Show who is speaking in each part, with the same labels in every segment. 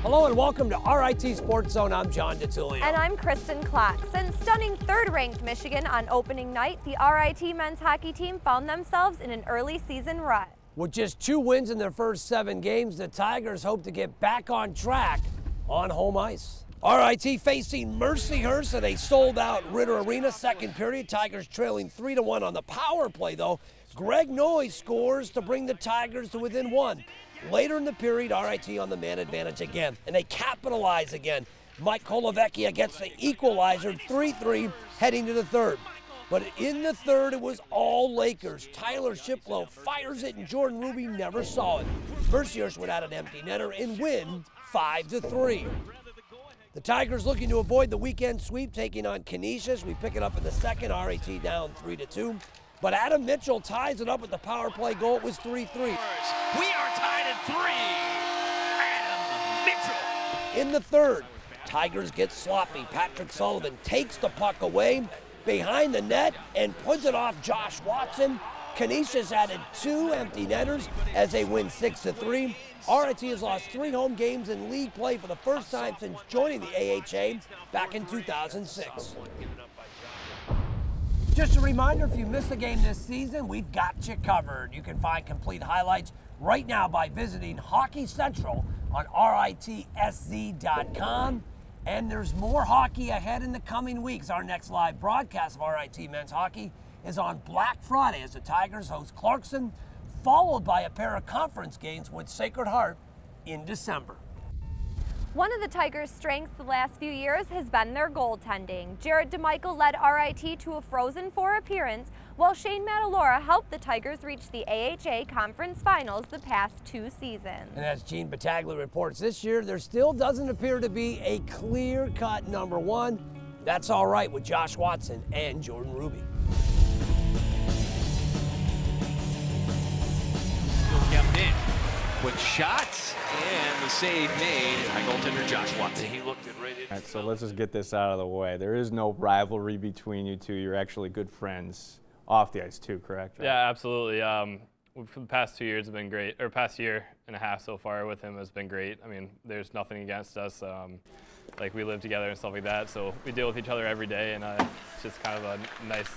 Speaker 1: Hello and welcome to RIT SportsZone. I'm John DeTullio.
Speaker 2: And I'm Kristen Klatt. Since stunning third-ranked Michigan on opening night, the RIT men's hockey team found themselves in an early season rut.
Speaker 1: With just 2 wins in their first 7 games, the Tigers hope to get back on track on home ice. RIT facing Mercyhurst at a sold-out Ritter Arena. Second period, Tigers trailing 3-1 on the power play, though. Greg Noy scores to bring the Tigers to within 1. Later in the period, RIT on the man advantage again, and they capitalize again. Mike Kolovecchia gets the equalizer, 3-3, heading to the third. But in the third, it was all Lakers. Tyler Shiplow fires it, and Jordan Ruby never saw it. Mercyhurst would add an empty netter and win 5-3. The Tigers looking to avoid the weekend sweep, taking on Canisius. We pick it up in the second, RIT down 3-2. But Adam Mitchell ties it up with the power play goal. It was 3-3.
Speaker 3: We are tied at 3. Adam Mitchell.
Speaker 1: In the third, Tigers get sloppy. Patrick Sullivan takes the puck away behind the net and puts it off Josh Watson. Canisius added 2 empty netters as they win 6-3. RIT has lost 3 home games in league play for the first time since joining the AHA back in 2006. Just a reminder, if you missed a game this season, we've got you covered. You can find complete highlights right now by visiting Hockey Central on RITSZ.com. And there's more hockey ahead in the coming weeks. Our next live broadcast of RIT men's hockey is on Black Friday as the Tigers host Clarkson, followed by a pair of conference games with Sacred Heart in December.
Speaker 2: One of the Tigers' strengths the last few years has been their goaltending. Jared DeMichael led RIT to a Frozen Four appearance, while Shane Matalora helped the Tigers reach the AHA Conference Finals the past 2 seasons.
Speaker 1: And as Gene Battaglia reports, this year there still doesn't appear to be a clear-cut number 1. That's all right with Josh Watson and Jordan Ruby.
Speaker 3: Kept in. Quick shots and the save made by goaltender Josh Watson. He looked it right in.
Speaker 4: All right, so let's just get this out of the way. There is no rivalry between you two. You're actually good friends off the ice too, correct?
Speaker 5: Yeah, absolutely. For the past 2 years have been great, or past year and a half so far with him has been great. I mean, there's nothing against us. Like we live together and stuff like that, so we deal with each other every day, and it's just kind of a nice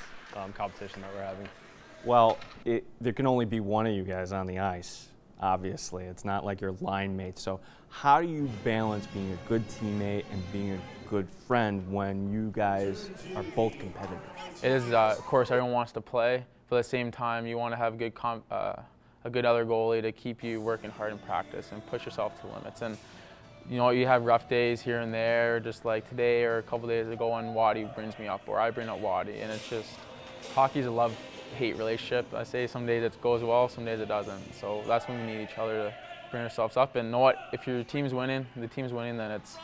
Speaker 5: competition that we're having.
Speaker 4: Well, there can only be one of you guys on the ice. Obviously, it's not like you're line mates. So how do you balance being a good teammate and being a good friend when you guys are both competitive?
Speaker 6: It is, of course, everyone wants to play. But at the same time, you want to have a good other goalie to keep you working hard in practice and push yourself to the limits. And you know, you have rough days here and there, just like today or a couple days ago when Waddy brings me up or I bring up Waddy. And it's just, hockey's a love-hate relationship. I say some days it goes well, some days it doesn't. So that's when we need each other to bring ourselves up. And know what, if your team's winning, the team's winning, then it's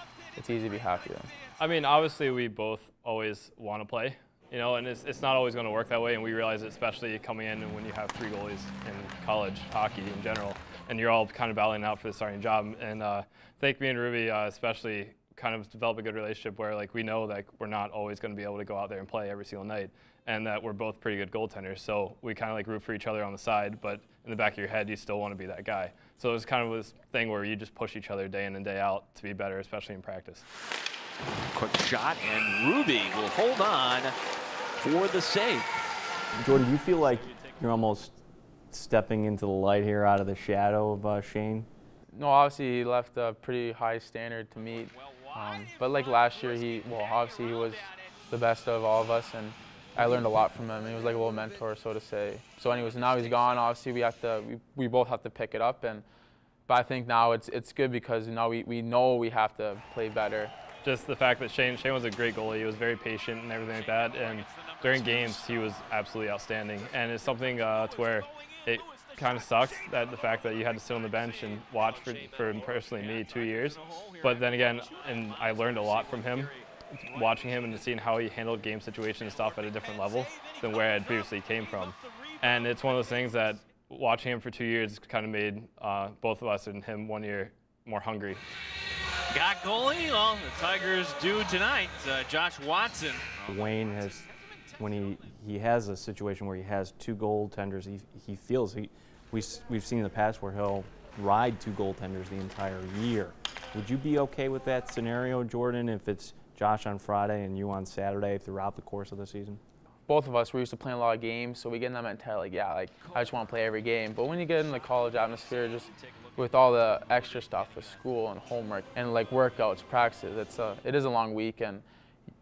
Speaker 6: easy to be happy then.
Speaker 5: I mean, obviously we both always want to play, you know, and it's not always going to work that way, and we realize it, especially coming in and when you have 3 goalies in college hockey in general, and you're all kind of battling out for the starting job. And I think me and Ruby especially kind of develop a good relationship where like we know that we're not always going to be able to go out there and play every single night, and that we're both pretty good goaltenders. So we kind of like root for each other on the side, but in the back of your head, you still want to be that guy. So it's kind of this thing where you just push each other day in and day out to be better, especially in practice.
Speaker 3: Quick shot, and Ruby will hold on for the save.
Speaker 4: Jordan, do you feel like you're almost stepping into the light here out of the shadow of Shane?
Speaker 6: No, obviously he left a pretty high standard to meet. But like last year, obviously he was the best of all of us, and I learned a lot from him. He was like a little mentor, so to say. So anyways, now he's gone. Obviously we both have to pick it up, but I think now it's good because now we know we have to play better.
Speaker 5: Just the fact that Shane was a great goalie. He was very patient and everything like that, and during games he was absolutely outstanding. And it's something to where it kind of sucks that the fact that you had to sit on the bench and watch for personally me 2 years. But then again, and I learned a lot from him, watching him and seeing how he handled game situations and stuff at a different level than where I had previously came from. And it's one of those things that watching him for 2 years kind of made both of us and him 1 year more hungry.
Speaker 3: Got goalie? Well, the Tigers do tonight. Josh Watson.
Speaker 4: Wayne has, when he has a situation where he has 2 goaltenders, he feels we've seen in the past where he'll ride 2 goaltenders the entire year. Would you be okay with that scenario, Jordan, if it's Josh on Friday and you on Saturday throughout the course of the season?
Speaker 6: Both of us, we're used to playing a lot of games, so we get in that mentality, like, yeah, like, I just want to play every game. But when you get in the college atmosphere, just with all the extra stuff with school and homework and like workouts, practices, it is a long week and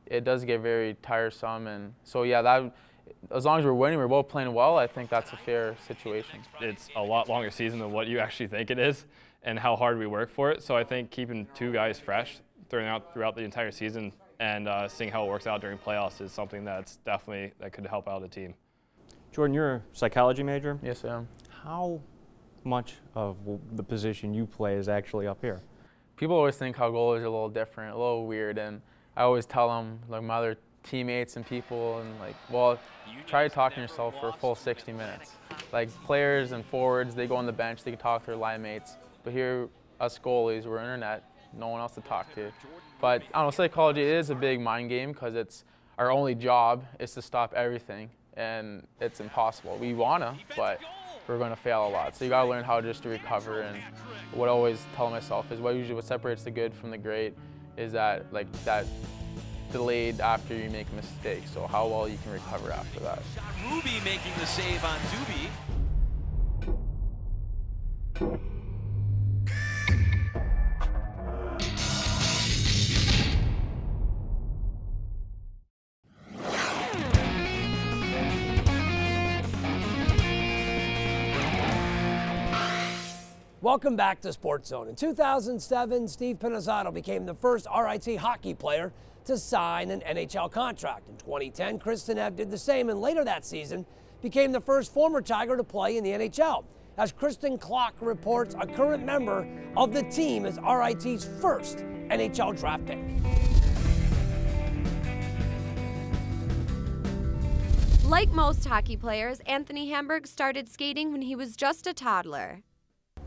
Speaker 6: it does get very tiresome. And so yeah, that, as long as we're winning, we're both playing well, I think that's a fair situation.
Speaker 5: It's a lot longer season than what you actually think it is and how hard we work for it. So I think keeping 2 guys fresh throughout the entire season and seeing how it works out during playoffs is something that could help out a team.
Speaker 4: Jordan, you're a psychology major?
Speaker 6: Yes, I am.
Speaker 4: How much of the position you play is actually up here?
Speaker 6: People always think how goalies are a little different, a little weird, and I always tell them, like my other teammates and people, and like, well, try talking to yourself for a full 60 minutes. Like players and forwards, they go on the bench, they can talk to their line mates, but here, us goalies, we're internet, no one else to talk to. But I don't know, psychology is a big mind game because it's our only job is to stop everything, and it's impossible. We wanna, but we're going to fail a lot. So you got to learn how just to recover. And what I always tell myself is what separates the good from the great is that delayed after you make a mistake. So how well you can recover after that.
Speaker 3: Ruby making the save on Doobie.
Speaker 1: Welcome back to SportsZone. In 2007, Steve Pinizzotto became the first RIT hockey player to sign an NHL contract. In 2010, Kristen Ev did the same, and later that season became the first former Tiger to play in the NHL. As Kristen Klock reports, a current member of the team is RIT's first NHL draft pick.
Speaker 2: Like most hockey players, Anthony Hamburg started skating when he was just a toddler.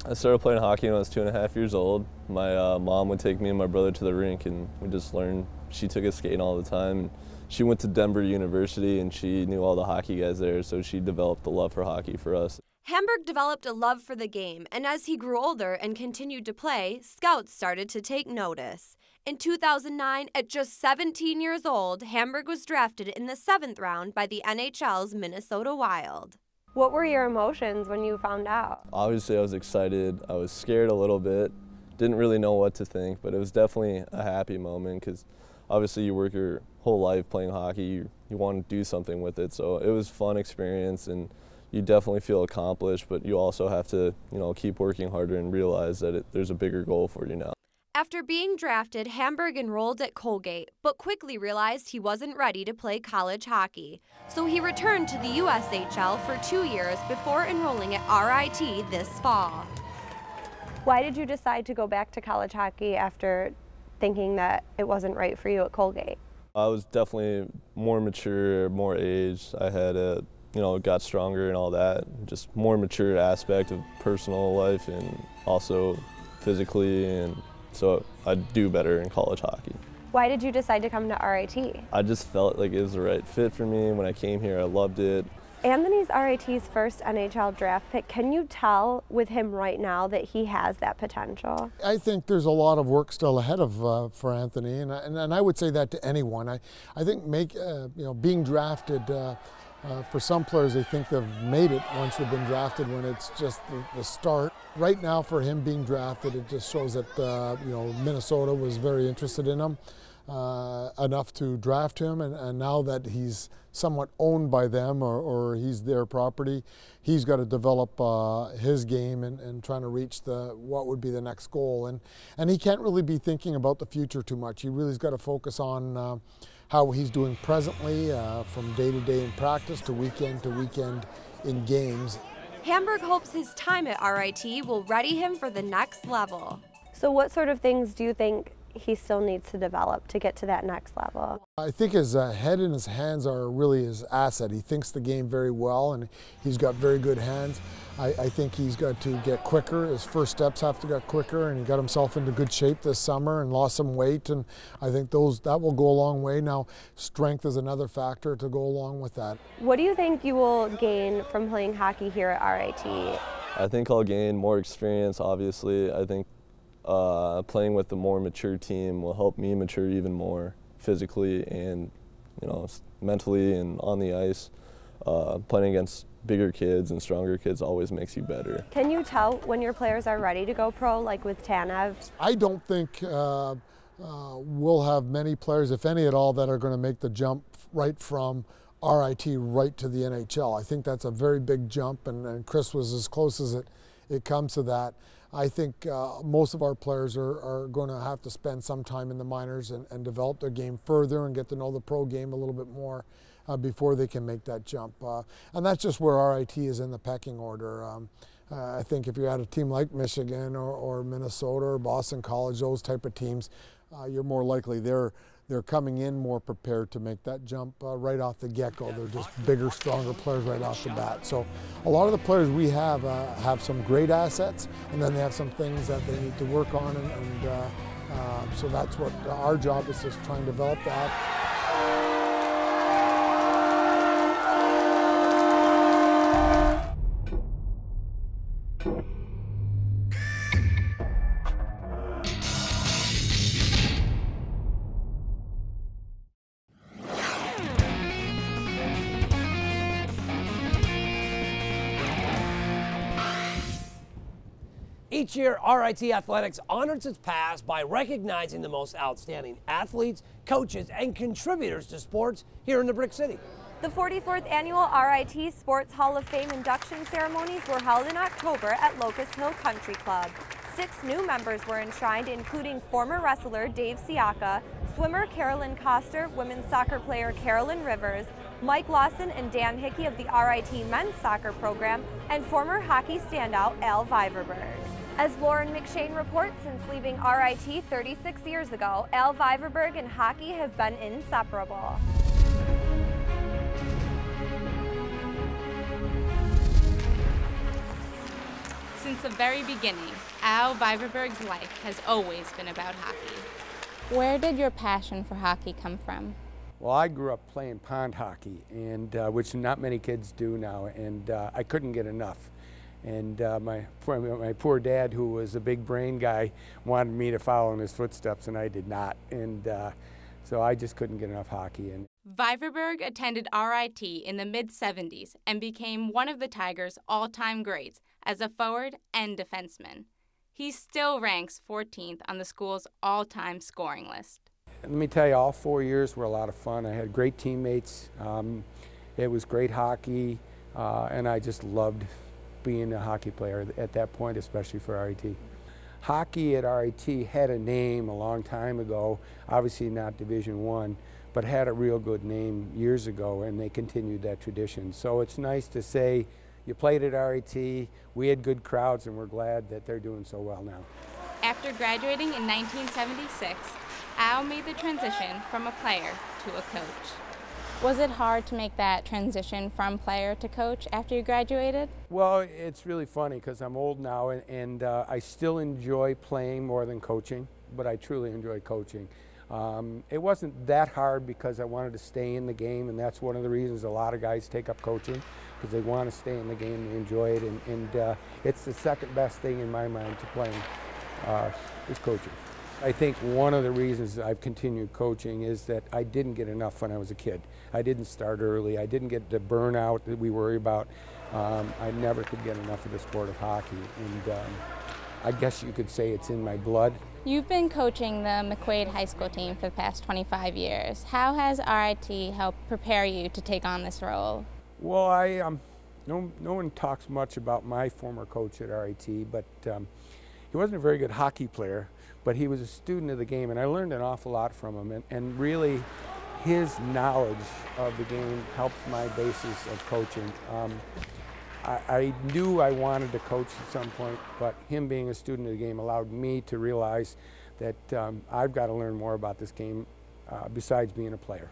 Speaker 7: I started playing hockey when I was 2.5 years old. My mom would take me and my brother to the rink, and we just learned. She took us skating all the time. And she went to Denver University, and she knew all the hockey guys there, so she developed the love for hockey for us.
Speaker 2: Hamburg developed a love for the game, and as he grew older and continued to play, scouts started to take notice. In 2009, at just 17 years old, Hamburg was drafted in the 7th round by the NHL's Minnesota Wild. What were your emotions when you found out?
Speaker 7: Obviously, I was excited. I was scared a little bit. Didn't really know what to think, but it was definitely a happy moment because obviously you work your whole life playing hockey. You want to do something with it. So it was a fun experience, and you definitely feel accomplished, but you also have to, keep working harder and realize that there's a bigger goal for you now.
Speaker 2: After being drafted, Hamburg enrolled at Colgate, but quickly realized he wasn't ready to play college hockey. So he returned to the USHL for 2 years before enrolling at RIT this fall. Why did you decide to go back to college hockey after thinking that it wasn't right for you at Colgate?
Speaker 7: I was definitely more mature, more aged. I had got stronger and all that. Just more mature aspect of personal life and also physically, and so I'd do better in college hockey.
Speaker 2: Why did you decide to come to RIT?
Speaker 7: I just felt like it was the right fit for me. When I came here, I loved it.
Speaker 2: Anthony's RIT's first NHL draft pick. Can you tell with him right now that he has that potential?
Speaker 8: I think there's a lot of work still ahead of for Anthony, and I would say that to anyone. I think being drafted, for some players, they think they've made it once they've been drafted when it's just the start. Right now, for him being drafted, it just shows that Minnesota was very interested in him enough to draft him, and now that he's somewhat owned by them or he's their property, he's got to develop his game and trying to reach what would be the next goal. And he can't really be thinking about the future too much. He really's got to focus on how he's doing presently, from day to day in practice to weekend in games.
Speaker 2: Hamburg hopes his time at RIT will ready him for the next level. So what sort of things do you think he still needs to develop to get to that next level?
Speaker 8: I think his head and his hands are really his asset. He thinks the game very well, and he's got very good hands. I think he's got to get quicker. His first steps have to get quicker, and he got himself into good shape this summer and lost some weight, and I think that will go a long way. Now, strength is another factor to go along with that.
Speaker 2: What do you think you will gain from playing hockey here at RIT?
Speaker 7: I think I'll gain more experience, obviously. I think playing with a more mature team will help me mature even more physically and, mentally and on the ice. Playing against bigger kids and stronger kids always makes you better.
Speaker 2: Can you tell when your players are ready to go pro, like with Tanev?
Speaker 8: I don't think we'll have many players, if any at all, that are going to make the jump right from RIT right to the NHL. I think that's a very big jump, and Chris was as close as it comes to that. I think most of our players are going to have to spend some time in the minors and develop their game further and get to know the pro game a little bit more before they can make that jump. And that's just where RIT is in the pecking order. I think if you had a team like Michigan or Minnesota or Boston College, those type of teams, you're more likely they're coming in more prepared to make that jump right off the get-go. They're just bigger, stronger players right off the bat. So a lot of the players we have some great assets, and then they have some things that they need to work on, and so that's what our job is, just trying to develop that.
Speaker 1: Each year, RIT Athletics honors its past by recognizing the most outstanding athletes, coaches, and contributors to sports here in the Brick City.
Speaker 2: The 44th annual RIT Sports Hall of Fame induction ceremonies were held in October at Locust Hill Country Club. 6 new members were enshrined, including former wrestler Dave Siaka, swimmer Carolyn Coster, women's soccer player Carolyn Rivers, Mike Lawson and Dan Hickey of the RIT men's soccer program, and former hockey standout Al Vyverberg. As Lauren McShane reports, since leaving RIT 36 years ago, Al Vyverberg and hockey have been inseparable.
Speaker 9: Since the very beginning, Al Vyverberg's life has always been about hockey. Where did your passion for hockey come from?
Speaker 10: Well, I grew up playing pond hockey, and which not many kids do now, and I couldn't get enough. And my poor dad, who was a big brain guy, wanted me to follow in his footsteps, and I did not. And so I just couldn't get enough hockey. And
Speaker 9: Vyverberg attended RIT in the mid-70s and became one of the Tigers' all-time greats as a forward and defenseman. He still ranks 14th on the school's all-time scoring list.
Speaker 10: Let me tell you, all 4 years were a lot of fun. I had great teammates. It was great hockey, and I just loved being a hockey player at that point, especially for RIT. Hockey at RIT had a name a long time ago, obviously not Division I, but had a real good name years ago, and they continued that tradition. So it's nice to say you played at RIT, we had good crowds, and we're glad that they're doing so well now.
Speaker 9: After graduating in 1976, Al made the transition from a player to a coach. Was it hard to make that transition from player to coach after you graduated?
Speaker 10: Well, it's really funny because I'm old now, and I still enjoy playing more than coaching, but I truly enjoy coaching. It wasn't that hard because I wanted to stay in the game, and that's one of the reasons a lot of guys take up coaching, because they want to stay in the game, they enjoy it, and it's the second best thing in my mind to playing is coaching. I think one of the reasons I've continued coaching is that I didn't get enough when I was a kid. I didn't start early. I didn't get the burnout that we worry about. I never could get enough of the sport of hockey, and I guess you could say it's in my blood.
Speaker 9: You've been coaching the McQuaid High School team for the past 25 years. How has RIT helped prepare you to take on this role?
Speaker 10: Well, no one talks much about my former coach at RIT, but he wasn't a very good hockey player, but he was a student of the game, and I learned an awful lot from him, and really his knowledge of the game helped my basis of coaching. I knew I wanted to coach at some point, but him being a student of the game allowed me to realize that I've got to learn more about this game besides being a player.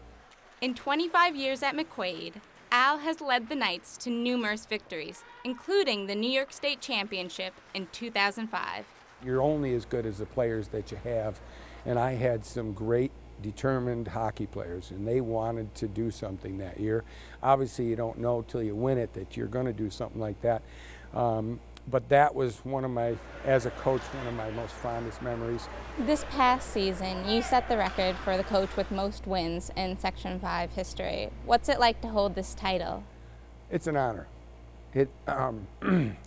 Speaker 9: In 25 years at McQuaid, Al has led the Knights to numerous victories, including the New York State Championship in 2005.
Speaker 10: You're only as good as the players that you have, and I had some great determined hockey players, and they wanted to do something that year. Obviously, you don't know till you win it that you're going to do something like that. But that was one of my, as a coach, one of my most fondest memories.
Speaker 9: This past season, you set the record for the coach with most wins in Section 5 history. What's it like to hold this title?
Speaker 10: It's an honor.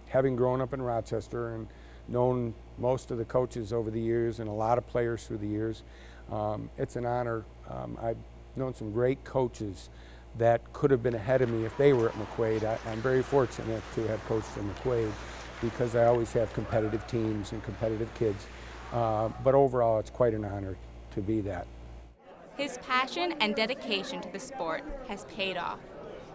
Speaker 10: Having grown up in Rochester and known most of the coaches over the years and a lot of players through the years, it's an honor. I've known some great coaches that could have been ahead of me if they were at McQuaid. I'm very fortunate to have coached at McQuaid because I always have competitive teams and competitive kids. But overall, it's quite an honor to be that.
Speaker 9: His passion and dedication to the sport has paid off.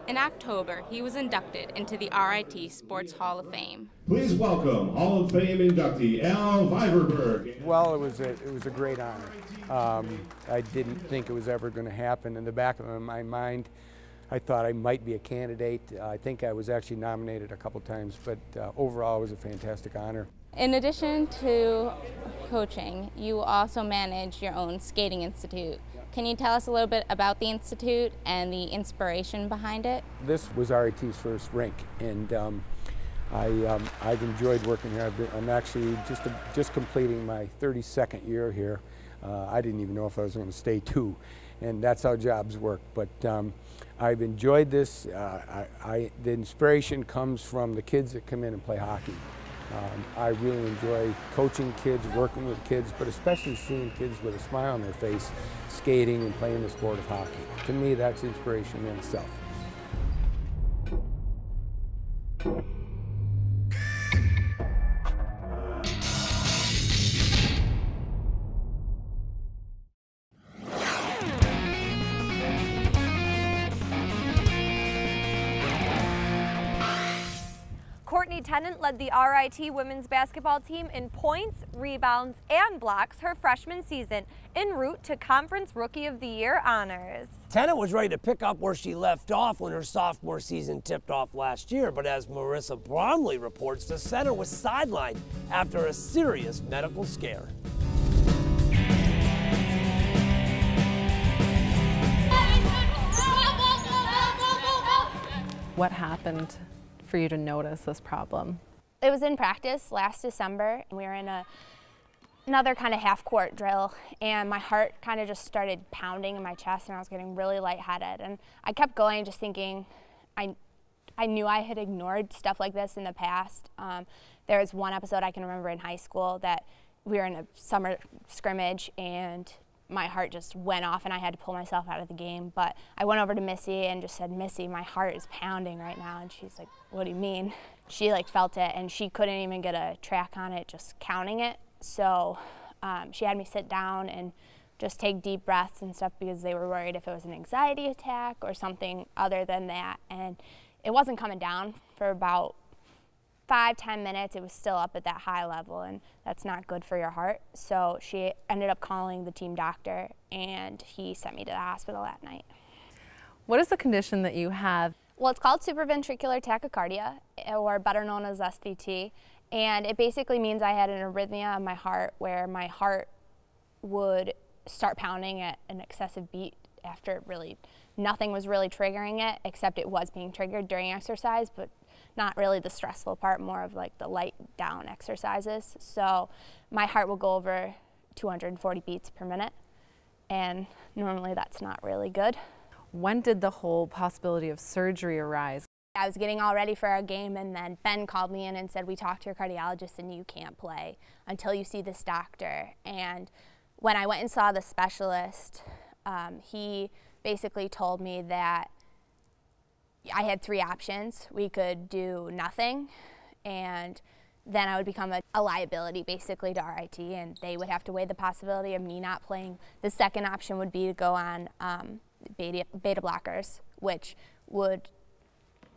Speaker 9: In October, he was inducted into the RIT Sports Hall of Fame.
Speaker 11: Please welcome Hall of Fame inductee Vyverberg.
Speaker 10: Well, it was a great honor. I didn't think it was ever going to happen. In the back of my mind, I thought I might be a candidate. I think I was actually nominated a couple times, but overall it was a fantastic honor.
Speaker 9: In addition to coaching, you also manage your own skating institute. Can you tell us a little bit about the institute and the inspiration behind it?
Speaker 10: This was RIT's first rink, and I've enjoyed working here. I'm actually just completing my 32nd year here. I didn't even know if I was going to stay two, and that's how jobs work. But I've enjoyed this. The inspiration comes from the kids that come in and play hockey. I really enjoy coaching kids, working with kids, but especially seeing kids with a smile on their face skating and playing the sport of hockey. To me, that's inspiration in itself.
Speaker 2: Courtney Tennant led the RIT women's basketball team in points, rebounds, and blocks her freshman season en route to Conference Rookie of the Year honors.
Speaker 1: Tennant was ready to pick up where she left off when her sophomore season tipped off last year, but as Marissa Bromley reports, the center was sidelined after a serious medical scare.
Speaker 12: What happened for you to notice this problem?
Speaker 2: It was in practice last December, and we were in another kind of half-court drill, and my heart kind of just started pounding in my chest, and I was getting really lightheaded. And I kept going, just thinking, I knew I had ignored stuff like this in the past. There was one episode I can remember in high school that we were in a summer scrimmage, and my heart just went off and I had to pull myself out of the game. But I went over to Missy and just said, "Missy, my heart is pounding right now." And she's like, "What do you mean?" She felt it, and she couldn't even get a track on it, just counting it. So she had me sit down and just take deep breaths and stuff because they were worried if it was an anxiety attack or something other than that. And it wasn't coming down for about 5-10 minutes. It was still up at that high level, and that's not good for your heart. So she ended up calling the team doctor, and he sent me to the hospital that night.
Speaker 12: What is the condition that you have?
Speaker 2: Well, it's called supraventricular tachycardia, or better known as SVT, and it basically means I had an arrhythmia of my heart where my heart would start pounding at an excessive beat after nothing was really triggering it, except it was being triggered during exercise, but not really the stressful part, more of the light down exercises. So my heart will go over 240 beats per minute, and normally that's not really good.
Speaker 12: When did the whole possibility of surgery arise?
Speaker 2: I was getting all ready for our game, and then Ben called me in and said, "We talked to your cardiologist and you can't play until you see this doctor." And when I went and saw the specialist, he basically told me that I had 3 options. We could do nothing, and then I would become a liability basically to RIT, and they would have to weigh the possibility of me not playing. The second option would be to go on beta blockers, which would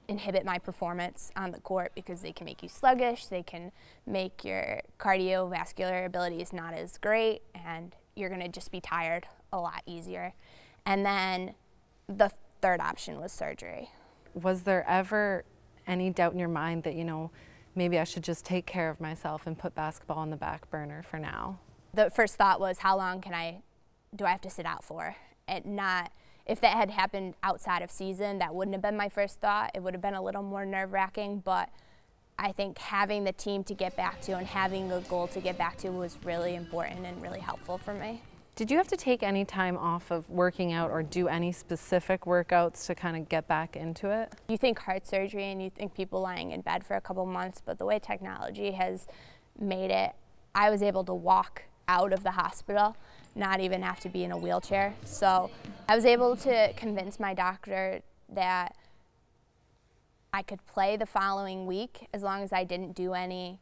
Speaker 2: inhibit my performance on the court because they can make you sluggish, they can make your cardiovascular abilities not as great, and you're going to just be tired a lot easier. And then the third option was surgery.
Speaker 12: Was there ever any doubt in your mind that, maybe I should just take care of myself and put basketball on the back burner for now?
Speaker 2: The first thought was, how long do I have to sit out for? And if that had happened outside of season, that wouldn't have been my first thought. It would have been a little more nerve-wracking, but
Speaker 13: I think having the team to get back to and having a goal to get back to was really important and really helpful for me.
Speaker 12: Did you have to take any time off of working out or do any specific workouts to kind of get back into it?
Speaker 13: You think heart surgery and you think people lying in bed for a couple months, but the way technology has made it, I was able to walk out of the hospital, not even have to be in a wheelchair. So I was able to convince my doctor that I could play the following week as long as I didn't do any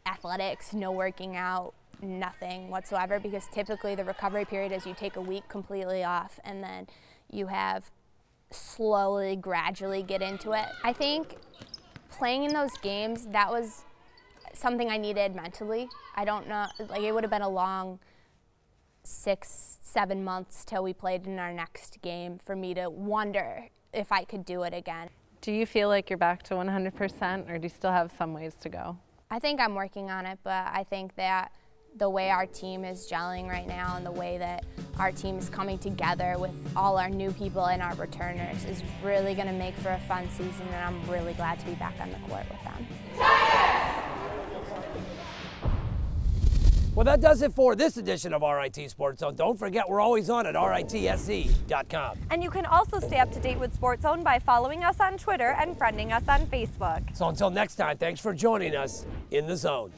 Speaker 13: athletics, no working out, nothing whatsoever, because typically the recovery period is you take a week completely off and then you have slowly, gradually get into it. I think playing in those games, that was something I needed mentally. I don't know, like it would have been a long 6-7 months till we played in our next game for me to wonder if I could do it again.
Speaker 12: Do you feel like you're back to 100% or do you still have some ways to go?
Speaker 13: I think I'm working on it, but I think that the way our team is gelling right now and the way that our team is coming together with all our new people and our returners is really going to make for a fun season, and I'm really glad to be back on the court with them.
Speaker 1: Well, that does it for this edition of RIT Sports Zone. Don't forget, we're always on at RITSC.com.
Speaker 2: And you can also stay up to date with Sports Zone by following us on Twitter and friending us on Facebook.
Speaker 1: So until next time, thanks for joining us in the zone.